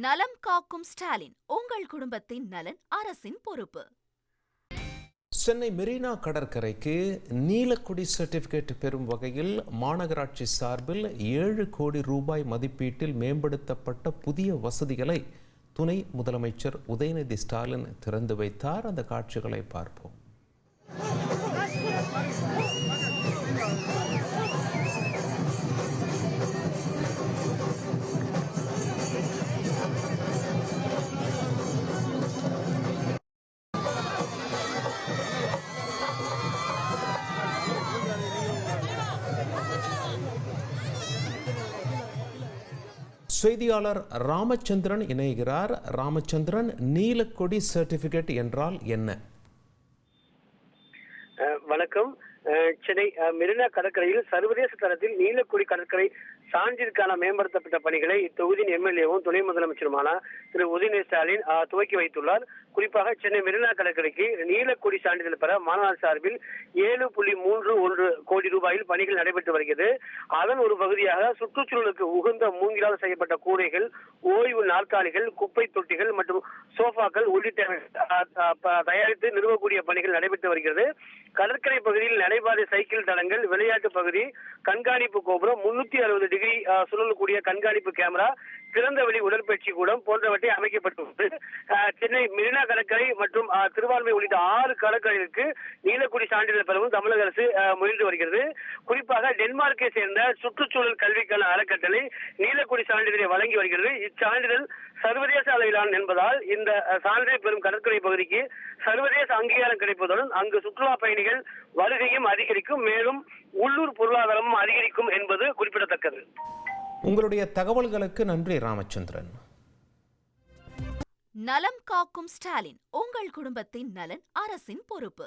நலம் காக்கும் ஸ்டாலின், உங்கள் குடும்பத்தின் நலன் அரசின் பொறுப்பு. சென்னை மெரினா கடற்கரைக்கு நீலக்குடி சர்டிபிகேட் பெறும் வகையில் மாநகராட்சி சார்பில் 7 கோடி ரூபாய் மதிப்பீட்டில் மேம்படுத்தப்பட்ட புதிய வசதிகளை துணை முதலமைச்சர் உதயநிதி ஸ்டாலின் திறந்து வைத்தார். அந்த காட்சிகளை பார்ப்போம். செய்தியாளர் ராமச்சந்திரன் இணைகிறார். ராமச்சந்திரன், நீலக்கொடி சர்டிபிகேட் என்றால் என்ன? வணக்கம். சென்னை மெரினா கடற்கரையில் சர்வதேச தரத்தில் நீலக்கொடி கடற்கரை சான்றிற்கான மேம்படுத்தப்பட்ட பணிகளை இத்தொகுதியின் எம்எல்ஏவும் துணை முதலமைச்சருமான திரு உதயநிதி ஸ்டாலின் துவக்கி வைத்துள்ளார். குறிப்பாக சென்னை மெரினா கடற்கரைக்கு நீலக்கொடி சான்றிதழ் பெற மாநகராட்சி சார்பில் 7.31 கோடி ரூபாயில் பணிகள் நடைபெற்று வருகிறது. அதன் ஒரு பகுதியாக சுற்றுச்சூழலுக்கு உகந்த மூங்கிலால் செய்யப்பட்ட கூரைகள், ஓய்வு நாற்காலிகள், குப்பை தொட்டிகள் மற்றும் சோஃபாக்கள் உள்ளிட்ட தயாரித்து நிறுவக்கூடிய பணிகள் நடைபெற்று வருகிறது. கடற்கரை பகுதியில் நடைபாதை, சைக்கிள் தடங்கள், விளையாட்டு பகுதி, கண்காணிப்பு கோபுரம், 360 டிகிரி சுழலக்கூடிய கண்காணிப்பு கேமரா, திறந்தவெளி உடற்பயிற்சி கூடம் போன்றவற்றை அமைக்கப்பட்டுள்ளது. சென்னை மெரினா கடற்கரை மற்றும் திருவான்மை உள்ளிட்ட 6 கடற்கரைகளுக்கு நீலக்குடி சான்றிதழ் பெறவும் தமிழக அரசு முயன்று வருகிறது. குறிப்பாக டென்மார்க்கை சேர்ந்த சுற்றுச்சூழல் கல்விக்கான அறக்கட்டளை நீலக்குடி சான்றிதழை வழங்கி வருகிறது. இச்சான்றிதழ் சர்வதேச அளவிலான என்பதால் இந்த சான்றிதழ் பெறும் கடற்கரை பகுதிக்கு சர்வதேச அங்கீகாரம் கிடைப்பதுடன் அங்கு சுற்றுலா பயணிகள் வருகையும் அதிகரிக்கும், மேலும் உள்ளூர் பொருளாதாரமும் அதிகரிக்கும் என்பது குறிப்பிடத்தக்கது. உங்களுடைய தகவல்களுக்கு நன்றி ராமச்சந்திரன். நலம் காக்கும் ஸ்டாலின், உங்கள் குடும்பத்தின் நலன் அரசின் பொறுப்பு.